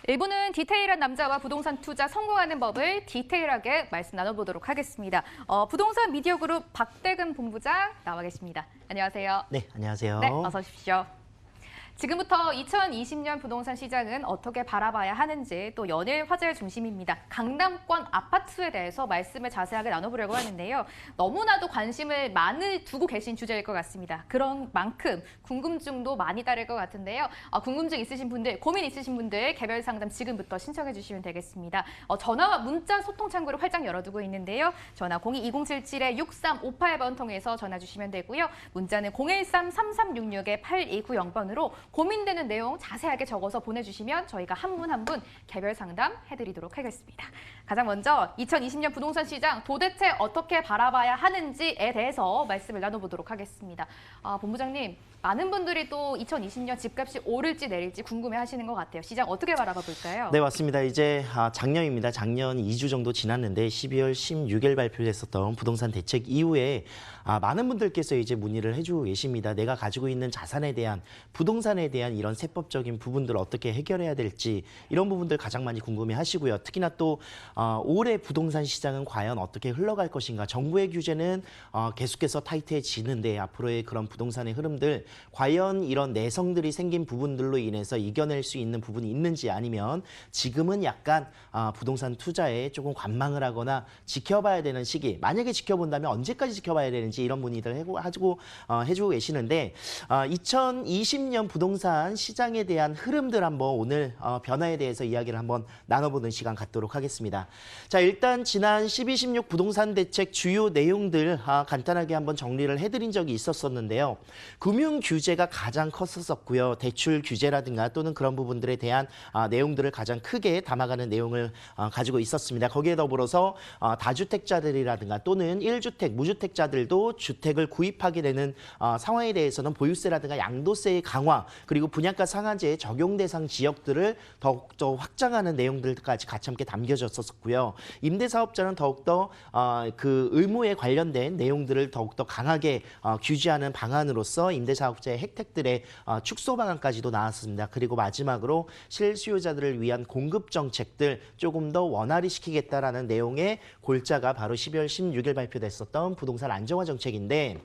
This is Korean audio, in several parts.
일부는 디테일한 남자와 부동산 투자 성공하는 법을 디테일하게 말씀 나눠보도록 하겠습니다. 부동산 미디어 그룹 박대근 본부장 나와 계십니다. 안녕하세요. 네, 안녕하세요. 네, 어서 오십시오. 지금부터 2020년 부동산 시장은 어떻게 바라봐야 하는지 또 연일 화제의 중심입니다. 강남권 아파트에 대해서 말씀을 자세하게 나눠보려고 하는데요. 너무나도 관심을 많이 두고 계신 주제일 것 같습니다. 그런 만큼 궁금증도 많이 따를 것 같은데요. 궁금증 있으신 분들, 고민 있으신 분들 개별 상담 지금부터 신청해 주시면 되겠습니다. 전화와 문자 소통 창구를 활짝 열어두고 있는데요. 전화 02-2077-6358번 통해서 전화 주시면 되고요. 문자는 013-3366-8290번으로 고민되는 내용 자세하게 적어서 보내주시면 저희가 한 분 한 분 개별 상담 해드리도록 하겠습니다. 가장 먼저 2020년 부동산 시장 도대체 어떻게 바라봐야 하는지에 대해서 말씀을 나눠보도록 하겠습니다. 본부장님, 많은 분들이 또 2020년 집값이 오를지 내릴지 궁금해하시는 것 같아요. 시장 어떻게 바라봐 볼까요? 네, 맞습니다. 이제 작년입니다. 작년 2주 정도 지났는데 12월 16일 발표했었던 부동산 대책 이후에 많은 분들께서 이제 문의를 해주고 계십니다. 내가 가지고 있는 자산에 대한, 부동산에 대한 이런 세법적인 부분들을 어떻게 해결해야 될지 이런 부분들 가장 많이 궁금해하시고요. 특히나 또 올해 부동산 시장은 과연 어떻게 흘러갈 것인가. 정부의 규제는 계속해서 타이트해지는데 앞으로의 그런 부동산의 흐름들 과연 이런 내성들이 생긴 부분들로 인해서 이겨낼 수 있는 부분이 있는지, 아니면 지금은 약간 부동산 투자에 조금 관망을 하거나 지켜봐야 되는 시기, 만약에 지켜본다면 언제까지 지켜봐야 되는지 이런 문의들 해주고 계시는데 2020년 부동산 시장에 대한 흐름들 한번 오늘 변화에 대해서 이야기를 한번 나눠보는 시간 갖도록 하겠습니다. 자, 일단 지난 12.16 부동산 대책 주요 내용들 간단하게 한번 정리를 해드린 적이 있었었는데요. 금융 규제가 가장 컸었고요. 대출 규제라든가 또는 그런 부분들에 대한 내용들을 가장 크게 담아가는 내용을 가지고 있었습니다. 거기에 더불어서 다주택자들이라든가 또는 1주택, 무주택자들도 주택을 구입하게 되는 상황에 대해서는 보유세라든가 양도세의 강화, 그리고 분양가 상한제 적용 대상 지역들을 더욱더 확장하는 내용들까지 같이 함께 담겨졌었고요. 임대사업자는 더욱더 그 의무에 관련된 내용들을 더욱더 강하게 규제하는 방안으로서 임대사업자의 혜택들의 축소 방안까지도 나왔습니다. 그리고 마지막으로 실수요자들을 위한 공급 정책들 조금 더 원활히 시키겠다라는 내용의 골자가 바로 12월 16일 발표됐었던 부동산 안정화 정책인데,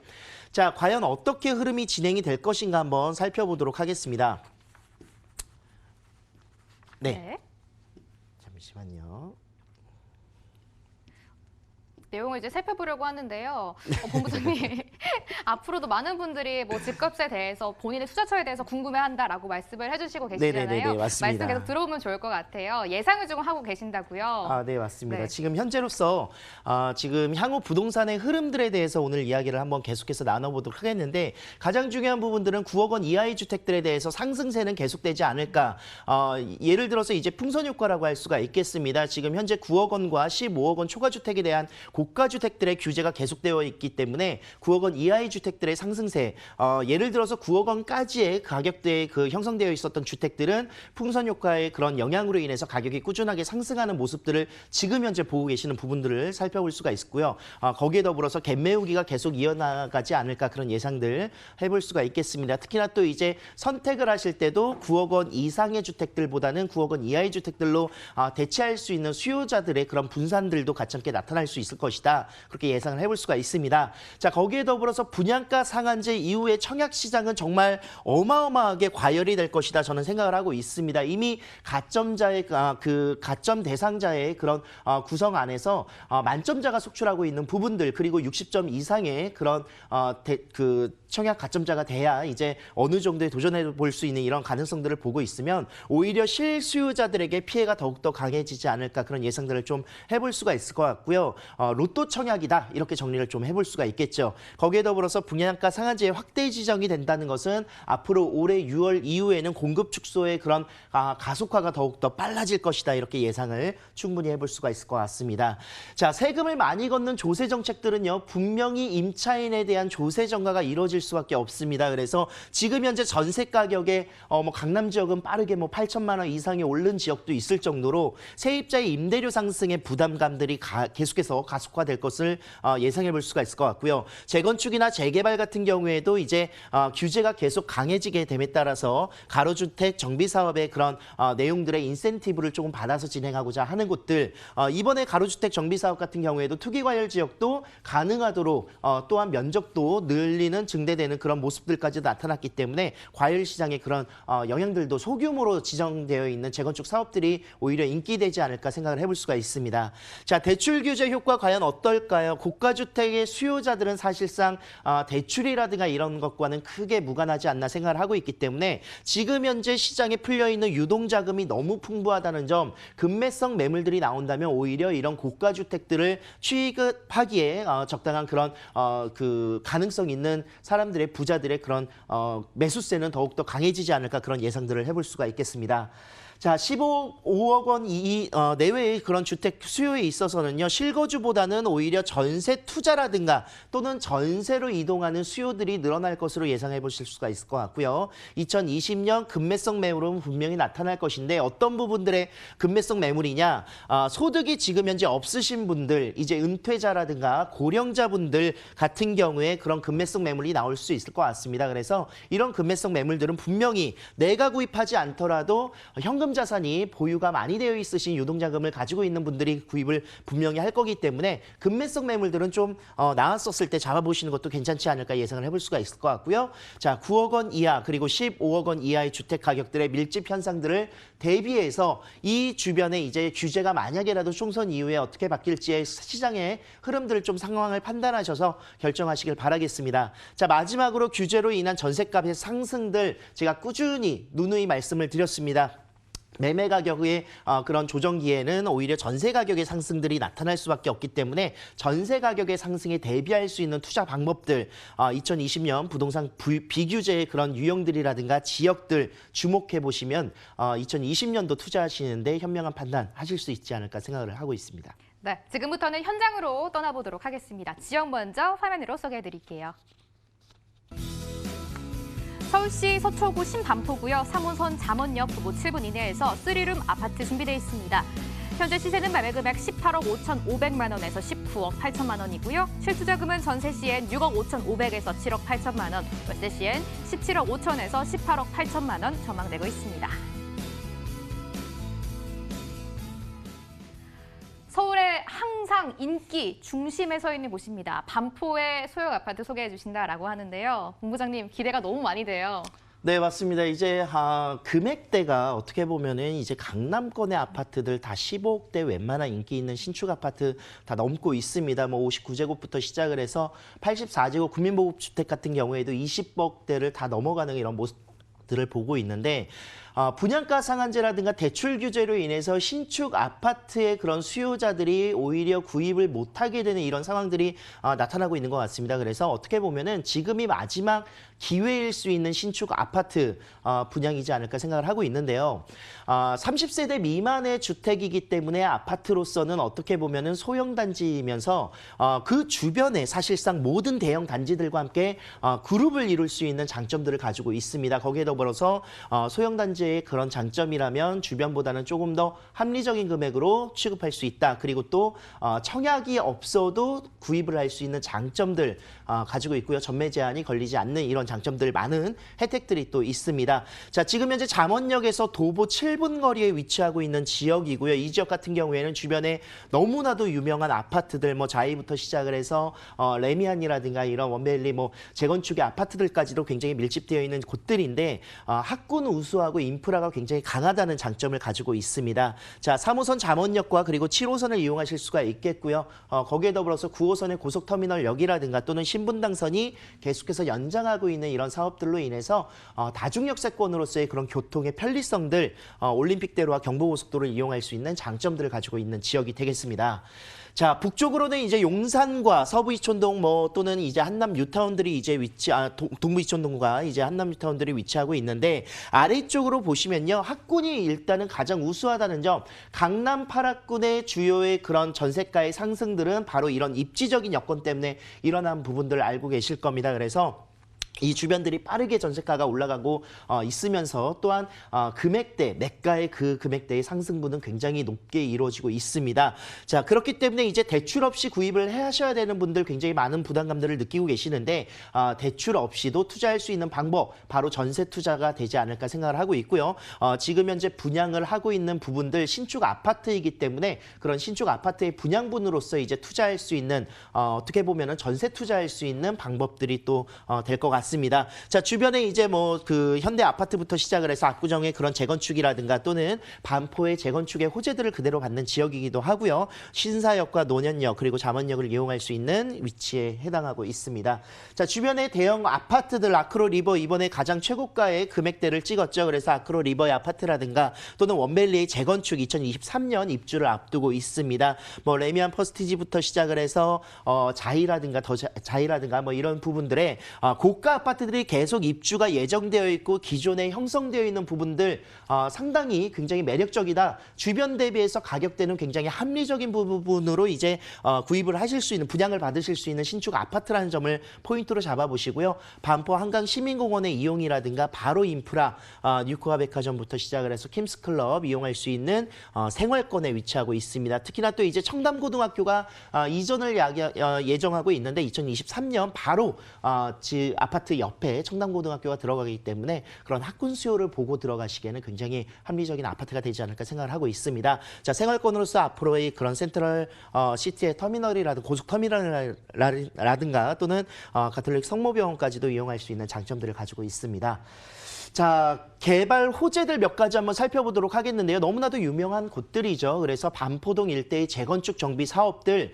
자, 과연 어떻게 흐름이 진행이 될 것인가 한번 살펴보도록 하겠습니다. 네. 잠시만요. 내용을 이제 살펴보려고 하는데요. 본부장님, 앞으로도 많은 분들이 뭐 집값에 대해서 본인의 투자처에 대해서 궁금해한다라고 말씀을 해주시고 계시잖아요. 네네네, 맞습니다. 말씀 계속 들어보면 좋을 것 같아요. 예상을 좀 하고 계신다고요? 네, 맞습니다. 네. 지금 현재로서 지금 향후 부동산의 흐름들에 대해서 오늘 이야기를 한번 계속해서 나눠보도록 하겠는데, 가장 중요한 부분들은 9억 원 이하의 주택들에 대해서 상승세는 계속되지 않을까. 예를 들어서 이제 풍선 효과라고 할 수가 있겠습니다. 지금 현재 9억 원과 15억 원 초과주택에 대한 고가주택들의 규제가 계속되어 있기 때문에 9억 원 이하의 주택들의 상승세, 예를 들어서 9억 원까지의 가격대에 형성되어 있었던 주택들은 풍선 효과의 그런 영향으로 인해서 가격이 꾸준하게 상승하는 모습들을 지금 현재 보고 계시는 부분들을 살펴볼 수가 있고요. 거기에 더불어서 갭 메우기가 계속 이어나가지 않을까, 그런 예상들 해볼 수가 있겠습니다. 특히나 또 이제 선택을 하실 때도 9억 원 이상의 주택들보다는 9억 원 이하의 주택들로 대체할 수 있는 수요자들의 그런 분산들도 같이 함께 나타날 수 있을 것이다. 그렇게 예상을 해볼 수가 있습니다. 자, 거기에 더불어서 분양가 상한제 이후에 청약 시장은 정말 어마어마하게 과열이 될 것이다. 저는 생각을 하고 있습니다. 이미 가점자의 가점 대상자의 그런 구성 안에서 만점자가 속출하고 있는 부분들, 그리고 60점 이상의 그런 청약 가점자가 돼야 이제 어느 정도에 도전해 볼 수 있는 이런 가능성들을 보고 있으면 오히려 실수요자들에게 피해가 더욱더 강해지지 않을까, 그런 예상들을 좀 해볼 수가 있을 것 같고요. 로또 청약이다, 이렇게 정리를 좀 해볼 수가 있겠죠. 거기에 더불어서 분양가 상한제의 확대 지정이 된다는 것은 앞으로 올해 6월 이후에는 공급 축소의 그런 가속화가 더욱더 빨라질 것이다, 이렇게 예상을 충분히 해볼 수가 있을 것 같습니다. 자, 세금을 많이 걷는 조세 정책들은요, 분명히 임차인에 대한 조세 정가가 이루어질 수밖에 없습니다. 그래서 지금 현재 전세 가격에 강남 지역은 빠르게 8천만 원 이상이 오른 지역도 있을 정도로 세입자의 임대료 상승의 부담감들이 계속해서 가속 가속화될 것을 예상해 볼 수가 있을 것 같고요. 재건축이나 재개발 같은 경우에도 이제 규제가 계속 강해지게 됨에 따라서 가로주택 정비 사업의 그런 내용들의 인센티브를 조금 받아서 진행하고자 하는 곳들, 이번에 가로주택 정비 사업 같은 경우에도 투기 과열 지역도 가능하도록 또한 면적도 늘리는 증대되는 그런 모습들까지 나타났기 때문에 과열 시장의 그런 영향들도 소규모로 지정되어 있는 재건축 사업들이 오히려 인기되지 않을까 생각을 해볼 수가 있습니다. 자, 대출 규제 효과 과연 어떨까요? 고가주택의 수요자들은 사실상 대출이라든가 이런 것과는 크게 무관하지 않나 생각을 하고 있기 때문에 지금 현재 시장에 풀려있는 유동자금이 너무 풍부하다는 점, 급매성 매물들이 나온다면 오히려 이런 고가주택들을 취급하기에 적당한 그런 그 가능성 있는 사람들의 부자들의 그런 매수세는 더욱더 강해지지 않을까 그런 예상들을 해볼 수가 있겠습니다. 자, 15억 원 내외의 그런 주택 수요에 있어서는요, 실거주보다는 오히려 전세 투자라든가 또는 전세로 이동하는 수요들이 늘어날 것으로 예상해 보실 수가 있을 것 같고요. 2020년 급매성 매물은 분명히 나타날 것인데 어떤 부분들의 급매성 매물이냐, 소득이 지금 현재 없으신 분들, 이제 은퇴자라든가 고령자분들 같은 경우에 그런 급매성 매물이 나올 수 있을 것 같습니다. 그래서 이런 급매성 매물들은 분명히 내가 구입하지 않더라도 현금 자산이 보유가 많이 되어 있으신 유동자금을 가지고 있는 분들이 구입을 분명히 할 거기 때문에 급매성 매물들은 좀 나왔었을 때 잡아보시는 것도 괜찮지 않을까 예상을 해볼 수가 있을 것 같고요. 자, 9억 원 이하 그리고 15억 원 이하의 주택 가격들의 밀집 현상들을 대비해서 이 주변에 이제 규제가 만약에라도 총선 이후에 어떻게 바뀔지의 시장의 흐름들을 좀 상황을 판단하셔서 결정하시길 바라겠습니다. 자, 마지막으로 규제로 인한 전셋값의 상승들 제가 꾸준히 누누이 말씀을 드렸습니다. 매매 가격의 그런 조정기에는 오히려 전세 가격의 상승들이 나타날 수밖에 없기 때문에 전세 가격의 상승에 대비할 수 있는 투자 방법들, 2020년 부동산 비규제의 그런 유형들이라든가 지역들 주목해 보시면 2020년도 투자하시는데 현명한 판단 하실 수 있지 않을까 생각을 하고 있습니다. 네, 지금부터는 현장으로 떠나보도록 하겠습니다. 지역 먼저 화면으로 소개해 드릴게요. 서울시 서초구 신밤포구역 3호선 잠원역 부부 7분 이내에서 3룸 아파트 준비되어 있습니다. 현재 시세는 매매 금액 18억 5,500만 원에서 19억 8천만 원이고요. 실투자금은 전세 시엔 6억 5,500에서 7억 8천만 원, 월세 시엔 17억 5천에서 18억 8천만 원 전망되고 있습니다. 서울의 항상 인기 중심에 서 있는 곳입니다. 반포의 소형 아파트 소개해 주신다라고 하는데요. 본부장님 기대가 너무 많이 돼요. 네, 맞습니다. 이제 금액대가 어떻게 보면은 이제 강남권의 아파트들 다 15억대 웬만한 인기 있는 신축 아파트 다 넘고 있습니다. 뭐 59제곱부터 시작을 해서 84제곱 국민보급 주택 같은 경우에도 20억대를 다 넘어가는 이런 모습들을 보고 있는데, 분양가 상한제라든가 대출 규제로 인해서 신축 아파트의 그런 수요자들이 오히려 구입을 못하게 되는 이런 상황들이 나타나고 있는 것 같습니다. 그래서 어떻게 보면은 지금이 마지막 기회일 수 있는 신축 아파트 분양이지 않을까 생각을 하고 있는데요. 30세대 미만의 주택이기 때문에 아파트로서는 어떻게 보면은 소형 단지이면서 그 주변에 사실상 모든 대형 단지들과 함께 그룹을 이룰 수 있는 장점들을 가지고 있습니다. 거기에 더불어서 소형 단지의 그런 장점이라면 주변보다는 조금 더 합리적인 금액으로 취급할 수 있다. 그리고 또 청약이 없어도 구입을 할 수 있는 장점들 가지고 있고요. 전매 제한이 걸리지 않는 이런 장점들 많은 혜택들이 또 있습니다. 자, 지금 현재 잠원역에서 도보 7분 거리에 위치하고 있는 지역이고요. 이 지역 같은 경우에는 주변에 너무나도 유명한 아파트들, 뭐 자이부터 시작을 해서 레미안이라든가 이런 원베일리 뭐 재건축의 아파트들까지도 굉장히 밀집되어 있는 곳들인데 학군 우수하고 인프라가 굉장히 강하다는 장점을 가지고 있습니다. 자, 3호선 잠원역과 그리고 7호선을 이용하실 수가 있겠고요. 거기에 더불어서 9호선의 고속터미널역이라든가 또는 신분당선이 계속해서 연장하고 있는 이런 사업들로 인해서 다중역세권으로서의 그런 교통의 편리성들, 올림픽대로와 경부고속도로를 이용할 수 있는 장점들을 가지고 있는 지역이 되겠습니다. 자, 북쪽으로는 이제 용산과 서부 이촌동 뭐 또는 이제 한남 뉴타운들이 이제 동부 이촌동과 이제 한남 뉴타운들이 위치하고 있는데, 아래쪽으로 보시면요, 학군이 일단은 가장 우수하다는 점, 강남 8학군의 주요의 그런 전세가의 상승들은 바로 이런 입지적인 여건 때문에 일어난 부분들을 알고 계실 겁니다. 그래서 이 주변들이 빠르게 전세가가 올라가고 있으면서 또한 금액대, 매가의 그 금액대의 상승분은 굉장히 높게 이루어지고 있습니다. 자, 그렇기 때문에 이제 대출 없이 구입을 하셔야 되는 분들 굉장히 많은 부담감들을 느끼고 계시는데 대출 없이도 투자할 수 있는 방법, 바로 전세 투자가 되지 않을까 생각을 하고 있고요. 지금 현재 분양을 하고 있는 부분들 신축 아파트이기 때문에 그런 신축 아파트의 분양분으로서 이제 투자할 수 있는 어떻게 보면은 전세 투자할 수 있는 방법들이 또 될 것 같습니다. 자, 주변에 이제 뭐 그 현대 아파트부터 시작을 해서 압구정의 그런 재건축이라든가 또는 반포의 재건축의 호재들을 그대로 받는 지역이기도 하고요. 신사역과 논현역 그리고 잠원역을 이용할 수 있는 위치에 해당하고 있습니다. 자, 주변의 대형 아파트들 아크로 리버 이번에 가장 최고가의 금액대를 찍었죠. 그래서 아크로 리버의 아파트라든가 또는 원밸리의 재건축 2023년 입주를 앞두고 있습니다. 뭐 레미안 퍼스티지부터 시작을 해서 자이라든가 자이라든가 뭐 이런 부분들의 고가 아파트들이 계속 입주가 예정되어 있고 기존에 형성되어 있는 부분들 상당히 굉장히 매력적이다. 주변 대비해서 가격대는 굉장히 합리적인 부분으로 이제 구입을 하실 수 있는 분양을 받으실 수 있는 신축 아파트라는 점을 포인트로 잡아보시고요. 반포 한강 시민공원의 이용이라든가 바로 인프라 뉴코아 백화점부터 시작을 해서 킴스클럽 이용할 수 있는 생활권에 위치하고 있습니다. 특히나 또 이제 청담고등학교가 이전을 예정하고 있는데 2023년 바로 아파트 옆에 청담고등학교가 들어가기 때문에 그런 학군 수요를 보고 들어가시기에는 굉장히 합리적인 아파트가 되지 않을까 생각을 하고 있습니다. 자, 생활권으로서 앞으로의 그런 센트럴 시티의 터미널이라든가 고속터미널이라든가 또는 가톨릭 성모병원까지도 이용할 수 있는 장점들을 가지고 있습니다. 자, 개발 호재들 몇 가지 한번 살펴보도록 하겠는데요. 너무나도 유명한 곳들이죠. 그래서 반포동 일대의 재건축 정비 사업들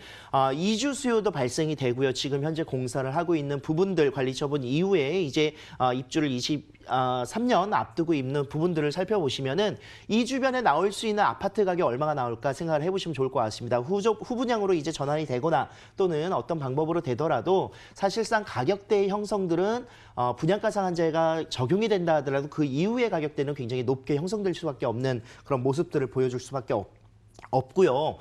이주 수요도 발생이 되고요. 지금 현재 공사를 하고 있는 부분들 관리 처분 이후에 이제 입주를 3년 앞두고 있는 부분들을 살펴보시면은 이 주변에 나올 수 있는 아파트 가격 얼마가 나올까 생각을 해보시면 좋을 것 같습니다. 후분양으로 이제 전환이 되거나 또는 어떤 방법으로 되더라도 사실상 가격대의 형성들은 분양가 상한제가 적용이 된다 하더라도 그 이후의 가격대는 굉장히 높게 형성될 수밖에 없는 그런 모습들을 보여줄 수밖에 없고요.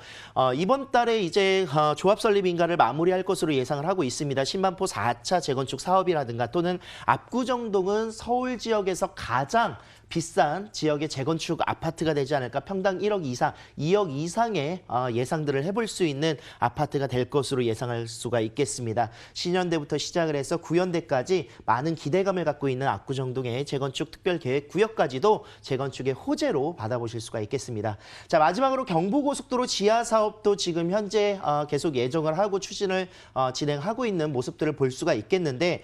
이번 달에 이제 조합 설립 인가를 마무리할 것으로 예상을 하고 있습니다. 신반포 4차 재건축 사업이라든가 또는 압구정동은 서울 지역에서 가장 비싼 지역의 재건축 아파트가 되지 않을까. 평당 1억 이상, 2억 이상의 예상들을 해볼 수 있는 아파트가 될 것으로 예상할 수가 있겠습니다. 신현대부터 시작을 해서 구현대까지 많은 기대감을 갖고 있는 압구정동의 재건축 특별계획구역까지도 재건축의 호재로 받아보실 수가 있겠습니다. 자, 마지막으로 경부고속도로 지하 사업도 지금 현재 계속 예정을 하고 추진을 진행하고 있는 모습들을 볼 수가 있겠는데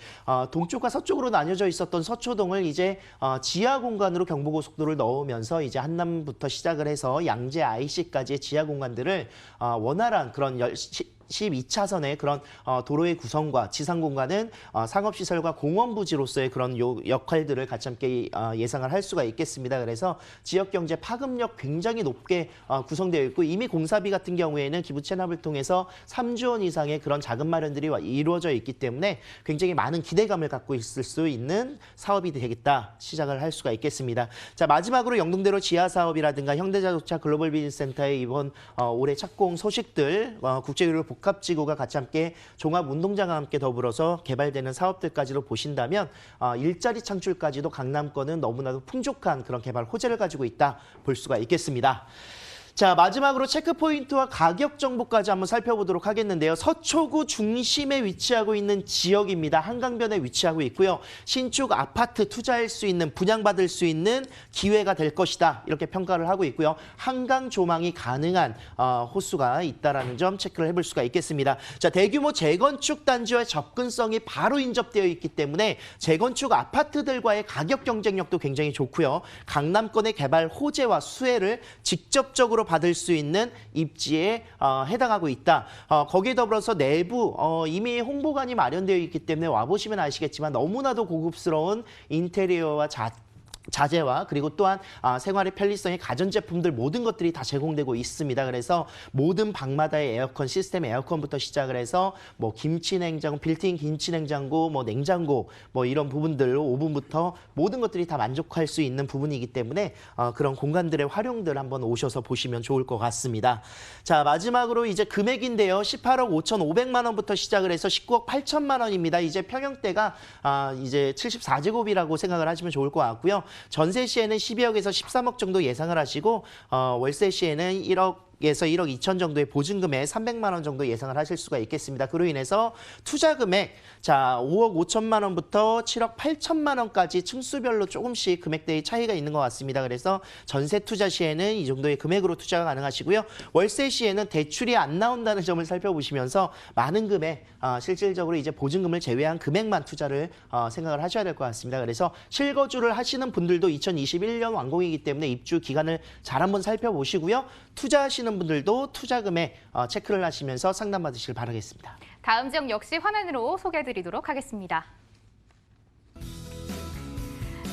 동쪽과 서쪽으로 나뉘어져 있었던 서초동을 이제 지하 공간으로 경부고속도로를 넣으면서 이제 한남부터 시작을 해서 양재 IC까지의 지하 공간들을 원활한 그런 12차선의 그런 도로의 구성과 지상 공간은 상업시설과 공원부지로서의 그런 역할들을 같이 함께 예상을 할 수가 있겠습니다. 그래서 지역경제 파급력 굉장히 높게 구성되어 있고 이미 공사비 같은 경우에는 기부 체납을 통해서 3조 원 이상의 그런 자금 마련들이 이루어져 있기 때문에 굉장히 많은 기대감을 갖고 있을 수 있는 사업이 되겠다 시작을 할 수가 있겠습니다. 자, 마지막으로 영동대로 지하 사업이라든가 현대자동차 글로벌 비즈니스센터의 이번 올해 착공 소식들 국제유료 복합지구가 같이 함께 종합운동장과 함께 더불어서 개발되는 사업들까지도 보신다면 일자리 창출까지도 강남권은 너무나도 풍족한 그런 개발 호재를 가지고 있다 볼 수가 있겠습니다. 자, 마지막으로 체크포인트와 가격 정보까지 한번 살펴보도록 하겠는데요. 서초구 중심에 위치하고 있는 지역입니다. 한강변에 위치하고 있고요. 신축 아파트 투자할 수 있는, 분양받을 수 있는 기회가 될 것이다. 이렇게 평가를 하고 있고요. 한강 조망이 가능한 호수가 있다는 점 체크를 해볼 수가 있겠습니다. 자, 대규모 재건축 단지와의 접근성이 바로 인접되어 있기 때문에 재건축 아파트들과의 가격 경쟁력도 굉장히 좋고요. 강남권의 개발 호재와 수혜를 직접적으로 받을 수 있는 입지에 해당하고 있다. 거기에 더불어서 내부 이미 홍보관이 마련되어 있기 때문에 와보시면 아시겠지만 너무나도 고급스러운 인테리어와 자재와 그리고 또한 생활의 편리성의 가전제품들 모든 것들이 다 제공되고 있습니다. 그래서 모든 방마다의 에어컨 시스템 에어컨부터 시작을 해서 뭐 김치냉장고, 빌트인 김치냉장고, 뭐 냉장고 뭐 이런 부분들 오븐부터 모든 것들이 다 만족할 수 있는 부분이기 때문에 그런 공간들의 활용들 한번 오셔서 보시면 좋을 것 같습니다. 자, 마지막으로 이제 금액인데요. 18억 5,500만 원부터 시작을 해서 19억 8천만 원입니다. 이제 평형대가 이제 74제곱이라고 생각을 하시면 좋을 것 같고요. 전세 시에는 12억에서 13억 정도 예상을 하시고 월세 시에는 1억에서 1억 2천 정도의 보증금에 300만 원 정도 예상을 하실 수가 있겠습니다. 그로 인해서 투자 금액 5억 5천만 원부터 7억 8천만 원까지 층수별로 조금씩 금액대의 차이가 있는 것 같습니다. 그래서 전세 투자 시에는 이 정도의 금액으로 투자가 가능하시고요. 월세 시에는 대출이 안 나온다는 점을 살펴보시면서 많은 금액 실질적으로 이제 보증금을 제외한 금액만 투자를 생각을 하셔야 될 것 같습니다. 그래서 실거주를 하시는 분들도 2021년 완공이기 때문에 입주 기간을 잘 한번 살펴보시고요. 투자하시는 분들도 투자금에 체크를 하시면서 상담받으시길 바라겠습니다. 다음 지역 역시 화면으로 소개해드리도록 하겠습니다.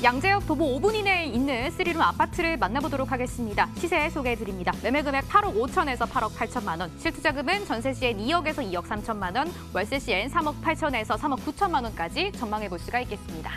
양재역 도보 5분 이내에 있는 3룸 아파트를 만나보도록 하겠습니다. 시세 소개해드립니다. 매매금액 8억 5천에서 8억 8천만 원, 실투자금은 전세 시엔 2억에서 2억 3천만 원, 월세 시엔 3억 8천에서 3억 9천만 원까지 전망해볼 수가 있겠습니다.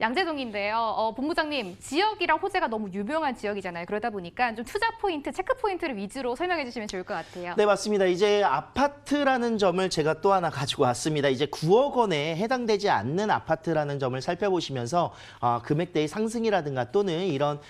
양재동인데요. 본부장님, 지역이랑 호재가 너무 유명한 지역이잖아요. 그러다 보니까 좀 투자 포인트, 체크 포인트를 위주로 설명해 주시면 좋을 것 같아요. 네, 맞습니다. 이제 아파트라는 점을 제가 또 하나 가지고 왔습니다. 이제 9억 원에 해당되지 않는 아파트라는 점을 살펴보시면서 금액대의 상승이라든가 또는 이런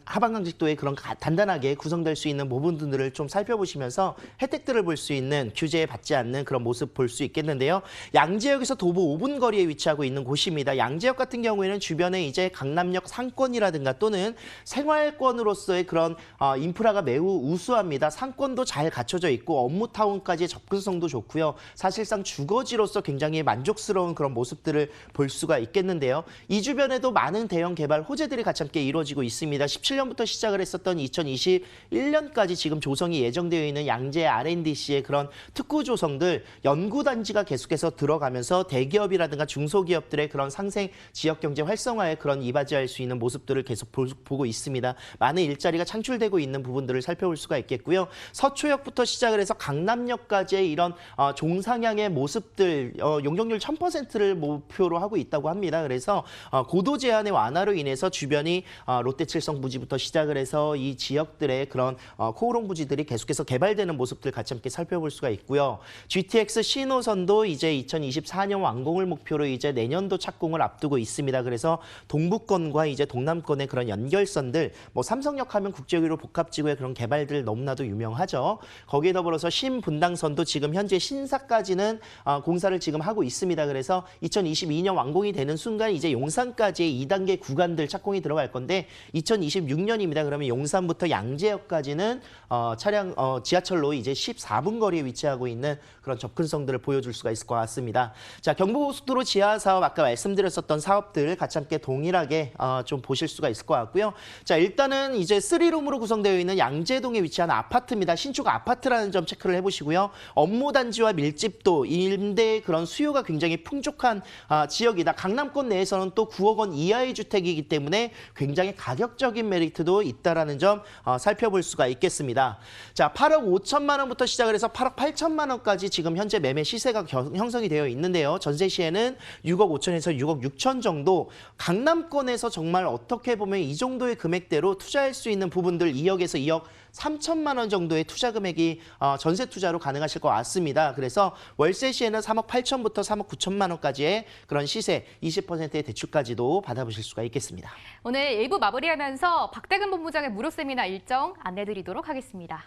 하방강직도의 그런 단단하게 구성될 수 있는 부분들을 좀 살펴보시면서 혜택들을 볼 수 있는 규제에 받지 않는 그런 모습 볼 수 있겠는데요. 양재역에서 도보 5분 거리에 위치하고 있는 곳입니다. 양재역 같은 경우에는 주변에 이제 강남역 상권이라든가 또는 생활권으로서의 그런 인프라가 매우 우수합니다. 상권도 잘 갖춰져 있고 업무타운까지의 접근성도 좋고요. 사실상 주거지로서 굉장히 만족스러운 그런 모습들을 볼 수가 있겠는데요. 이 주변에도 많은 대형 개발 호재들이 같이 함께 이루어지고 있습니다. 17년부터 시작을 했었던 2021년까지 지금 조성이 예정되어 있는 양재 R&DC의 그런 특구 조성들 연구단지가 계속해서 들어가면서 대기업이라든가 중소기업들의 그런 상생 지역경제 활성화에 그런 이바지할 수 있는 모습들을 계속 보고 있습니다. 많은 일자리가 창출되고 있는 부분들을 살펴볼 수가 있겠고요. 서초역부터 시작을 해서 강남역까지의 이런 종상향의 모습들 용적률 1000%를 목표로 하고 있다고 합니다. 그래서 고도 제한의 완화로 인해서 주변이 롯데칠성 부지부터 시작을 해서 이 지역들의 그런 코오롱 부지들이 계속해서 개발되는 모습들 같이 함께 살펴볼 수가 있고요. GTX 신호선도 이제 2024년 완공을 목표로 이제 내년도 착공을 앞두고 있습니다. 그래서 동부권과 이제 동남권의 그런 연결선들, 뭐 삼성역 하면 국제교류 복합지구의 그런 개발들 너무나도 유명하죠. 거기에 더불어서 신분당선도 지금 현재 신사까지는 공사를 지금 하고 있습니다. 그래서 2022년 완공이 되는 순간 이제 용산까지의 2단계 구간들 착공이 들어갈 건데 2026년입니다. 그러면 용산부터 양재역까지는 지하철로 이제 14분 거리에 위치하고 있는 그런 접근성들을 보여줄 수가 있을 것 같습니다. 자, 경부고속도로 지하 사업 아까 말씀드렸었던 사업들 같이 함께 동일하게 좀 보실 수가 있을 것 같고요. 자, 일단은 이제 3룸으로 구성되어 있는 양재동에 위치한 아파트입니다. 신축 아파트라는 점 체크를 해보시고요. 업무단지와 밀집도, 임대의 그런 수요가 굉장히 풍족한 지역이다. 강남권 내에서는 또 9억 원 이하의 주택이기 때문에 굉장히 가격적인 메리트도 있다라는 점 살펴볼 수가 있겠습니다. 자, 8억 5천만 원부터 시작을 해서 8억 8천만 원까지 지금 현재 매매 시세가 형성이 되어 있는데요. 전세 시에는 6억 5천에서 6억 6천 정도, 강남권에서 정말 어떻게 보면 이 정도의 금액대로 투자할 수 있는 부분들 2억에서 2억 3천만 원 정도의 투자 금액이 전세 투자로 가능하실 것 같습니다. 그래서 월세 시에는 3억 8천부터 3억 9천만 원까지의 그런 시세 20%의 대출까지도 받아보실 수가 있겠습니다. 오늘 1부 마무리하면서 박대근 본부장의 무료 세미나 일정 안내드리도록 하겠습니다.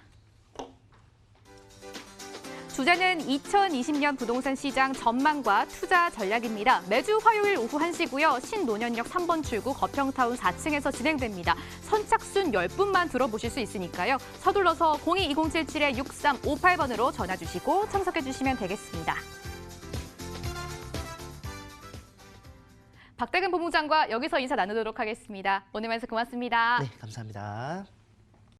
주제는 2020년 부동산 시장 전망과 투자 전략입니다. 매주 화요일 오후 1시고요. 신논현역 3번 출구 거평타운 4층에서 진행됩니다. 선착순 10분만 들어보실 수 있으니까요. 서둘러서 02-2077-6358번으로 전화 주시고 참석해 주시면 되겠습니다. 박대근 본부장과 여기서 인사 나누도록 하겠습니다. 오늘 말씀 고맙습니다. 네, 감사합니다.